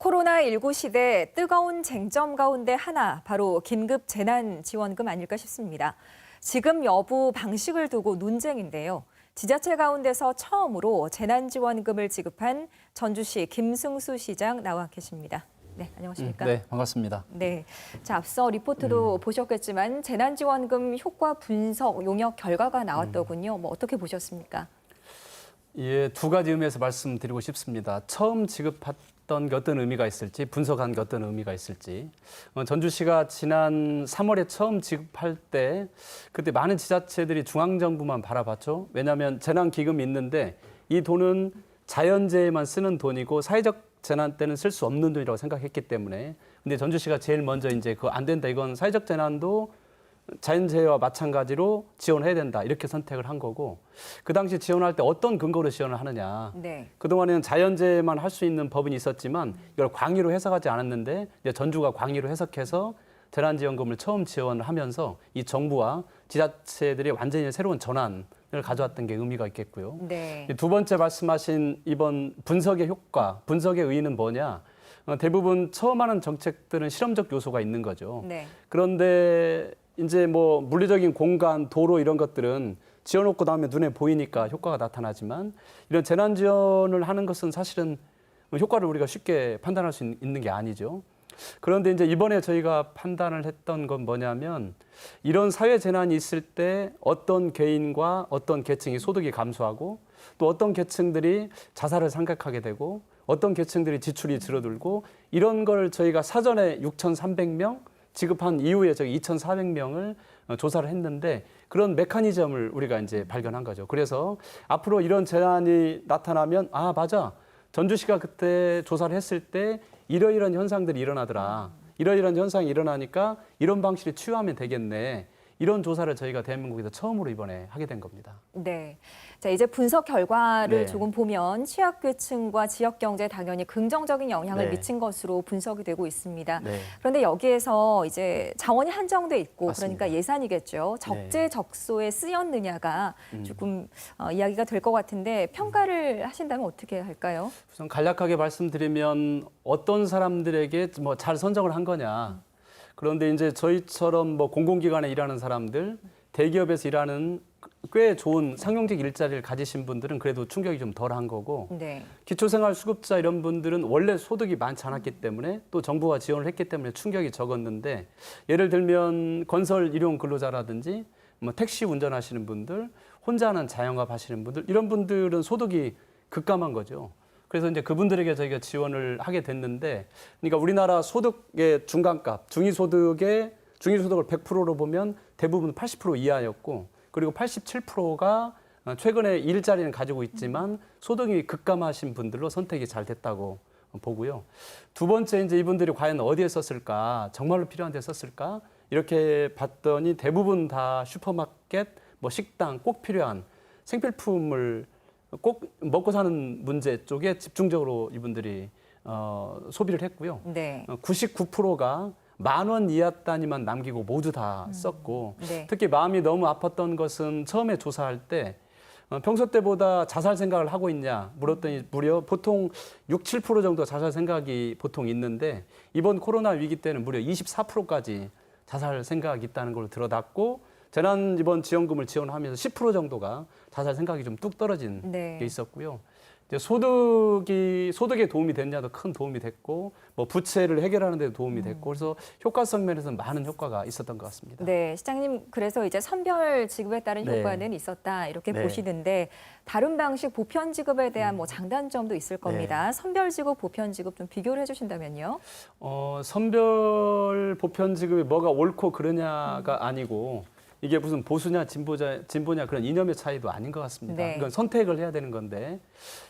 코로나19 시대 뜨거운 쟁점 가운데 하나, 바로 긴급 재난지원금 아닐까 싶습니다. 지급 여부 방식을 두고 논쟁인데요. 지자체 가운데서 처음으로 재난지원금을 지급한 전주시 김승수 시장 나와 계십니다. 네, 안녕하십니까? 네, 반갑습니다. 네, 자, 앞서 리포트도 보셨겠지만 재난지원금 효과 분석 용역 결과가 나왔더군요. 뭐 어떻게 보셨습니까? 예, 두 가지 의미에서 말씀드리고 싶습니다. 처음 지급했던 게 어떤 의미가 있을지, 분석한 게 어떤 의미가 있을지. 전주시가 지난 3월에 처음 지급할 때 그때 많은 지자체들이 중앙정부만 바라봤죠. 왜냐하면 재난기금이 있는데 이 돈은 자연재해만 쓰는 돈이고 사회적 재난 때는 쓸 수 없는 돈이라고 생각했기 때문에. 근데 전주시가 제일 먼저 이제 그거 안 된다. 이건 사회적 재난도 자연재해와 마찬가지로 지원해야 된다. 이렇게 선택을 한 거고, 그 당시 지원할 때 어떤 근거로 지원을 하느냐. 네. 그동안에는 자연재해만 할 수 있는 법은 있었지만 이걸 광의로 해석하지 않았는데 이제 전주가 광의로 해석해서 재난지원금을 처음 지원을 하면서 이 정부와 지자체들이 완전히 새로운 전환을 가져왔던 게 의미가 있겠고요. 네. 두 번째 말씀하신 이번 분석의 효과, 분석의 의의는 뭐냐. 대부분 처음 하는 정책들은 실험적 요소가 있는 거죠. 네. 그런데 이제 뭐 물리적인 공간, 도로 이런 것들은 지어놓고 나면 눈에 보이니까 효과가 나타나지만 이런 재난 지원을 하는 것은 사실은 효과를 우리가 쉽게 판단할 수 있는 게 아니죠. 그런데 이제 이번에 저희가 판단을 했던 건 뭐냐면 이런 사회 재난이 있을 때 어떤 개인과 어떤 계층이 소득이 감소하고 또 어떤 계층들이 자살을 생각하게 되고 어떤 계층들이 지출이 줄어들고 이런 걸 저희가 사전에 6,300명 지급한 이후에 저희 2,400명을 조사를 했는데 그런 메커니즘을 우리가 이제 발견한 거죠. 그래서 앞으로 이런 재난이 나타나면 아, 맞아. 전주시가 그때 조사를 했을 때 이러이러한 현상들이 일어나더라. 이러이러한 현상이 일어나니까 이런 방식으로 치유하면 되겠네. 이런 조사를 저희가 대한민국에서 처음으로 이번에 하게 된 겁니다. 네. 자, 이제 분석 결과를 네. 조금 보면 취약계층과 지역경제에 당연히 긍정적인 영향을 네. 미친 것으로 분석이 되고 있습니다. 네. 그런데 여기에서 이제 자원이 한정돼 있고 맞습니다. 그러니까 예산이겠죠. 적재적소에 쓰였느냐가 조금 이야기가 될 것 같은데 평가를 하신다면 어떻게 할까요? 우선 간략하게 말씀드리면 어떤 사람들에게 뭐 잘 선정을 한 거냐. 그런데 이제 저희처럼 뭐 공공기관에 일하는 사람들, 대기업에서 일하는 꽤 좋은 상용직 일자리를 가지신 분들은 그래도 충격이 좀 덜한 거고, 네. 기초생활수급자 이런 분들은 원래 소득이 많지 않았기 때문에 또 정부가 지원을 했기 때문에 충격이 적었는데, 예를 들면 건설 일용 근로자라든지 뭐 택시 운전하시는 분들, 혼자 하는 자영업 하시는 분들, 이런 분들은 소득이 급감한 거죠. 그래서 이제 그분들에게 저희가 지원을 하게 됐는데, 그러니까 우리나라 소득의 중간값, 중위소득을 100%로 보면 대부분 80% 이하였고, 그리고 87%가 최근에 일자리는 가지고 있지만 소득이 급감하신 분들로 선택이 잘 됐다고 보고요. 두 번째, 이제 이분들이 과연 어디에 썼을까, 정말로 필요한 데 썼을까, 이렇게 봤더니 대부분 다 슈퍼마켓, 뭐 식당, 꼭 필요한 생필품을 꼭 먹고 사는 문제 쪽에 집중적으로 이분들이 소비를 했고요. 네. 99%가 10,000원 이하 단위만 남기고 모두 다 썼고, 네. 특히 마음이 너무 아팠던 것은 처음에 조사할 때 평소 때보다 자살 생각을 하고 있냐 물었더니 무려 보통 6, 7% 정도 자살 생각이 보통 있는데 이번 코로나 위기 때는 무려 24%까지 자살 생각이 있다는 걸 들어놨고, 재난 이번 지원금을 지원하면서 10% 정도가 자살 생각이 좀 뚝 떨어진 네. 게 있었고요. 이제 소득에 도움이 됐냐도 큰 도움이 됐고, 뭐 부채를 해결하는 데도 도움이 됐고, 그래서 효과성 면에서는 많은 효과가 있었던 것 같습니다. 네, 시장님, 그래서 이제 선별 지급에 따른 네. 효과는 있었다 이렇게 네. 보시는데 다른 방식 보편 지급에 대한 뭐 장단점도 있을 겁니다. 선별 지급, 보편 지급 좀 비교를 해주신다면요. 선별 보편 지급이 뭐가 옳고 그러냐가 아니고 이게 무슨 보수냐 진보냐 그런 이념의 차이도 아닌 것 같습니다. 네. 이건 선택을 해야 되는 건데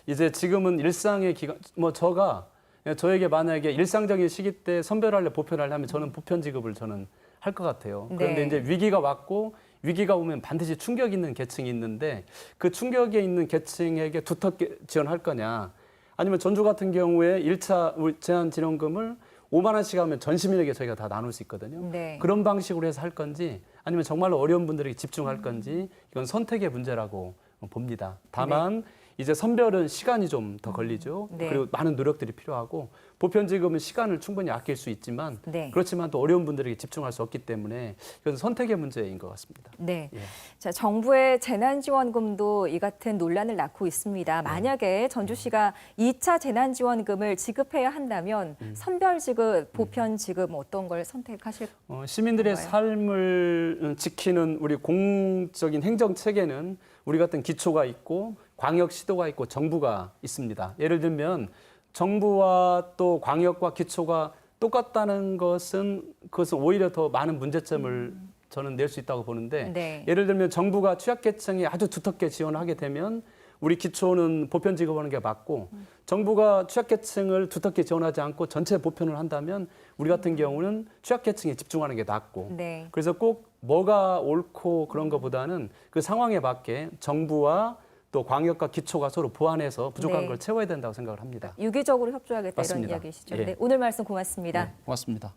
이제 지금은 일상의 기간 뭐 저에게 만약에 일상적인 시기 때 선별할래 보편할래 하면 저는 보편 지급을 저는 할 것 같아요. 그런데 네. 이제 위기가 왔고 위기가 오면 반드시 충격이 있는 계층이 있는데 그 충격에 있는 계층에게 두텁게 지원할 거냐, 아니면 전주 같은 경우에 1차 재난지원금을 5만 원씩 하면 전 시민에게 저희가 다 나눌 수 있거든요. 네. 그런 방식으로 해서 할 건지 아니면 정말로 어려운 분들에게 집중할 건지 이건 선택의 문제라고 봅니다. 다만 이제 선별은 시간이 좀 더 걸리죠. 네. 그리고 많은 노력들이 필요하고 보편지급은 시간을 충분히 아낄 수 있지만 네. 그렇지만 또 어려운 분들에게 집중할 수 없기 때문에 이건 선택의 문제인 것 같습니다. 네. 예. 자, 정부의 재난지원금도 이 같은 논란을 낳고 있습니다. 만약에 전주시가 2차 재난지원금을 지급해야 한다면 선별지급, 보편지급 어떤 걸 선택하실 시민들의 건가요? 삶을 지키는 우리 공적인 행정 체계는 우리 같은 기초가 있고 광역 시도가 있고 정부가 있습니다. 예를 들면 정부와 또 광역과 기초가 똑같다는 것은 그것은 오히려 더 많은 문제점을 저는 낼 수 있다고 보는데 네. 예를 들면 정부가 취약계층에 아주 두텁게 지원을 하게 되면 우리 기초는 보편 지급하는 게 맞고 정부가 취약계층을 두텁게 지원하지 않고 전체 보편을 한다면 우리 같은 경우는 취약계층에 집중하는 게 낫고 네. 그래서 꼭 뭐가 옳고 그런 것보다는 그 상황에 맞게 정부와 또 광역과 기초가 서로 보완해서 부족한 네. 걸 채워야 된다고 생각을 합니다. 유기적으로 협조하겠다 이런 맞습니다. 이야기시죠. 예. 네, 오늘 말씀 고맙습니다. 네, 고맙습니다.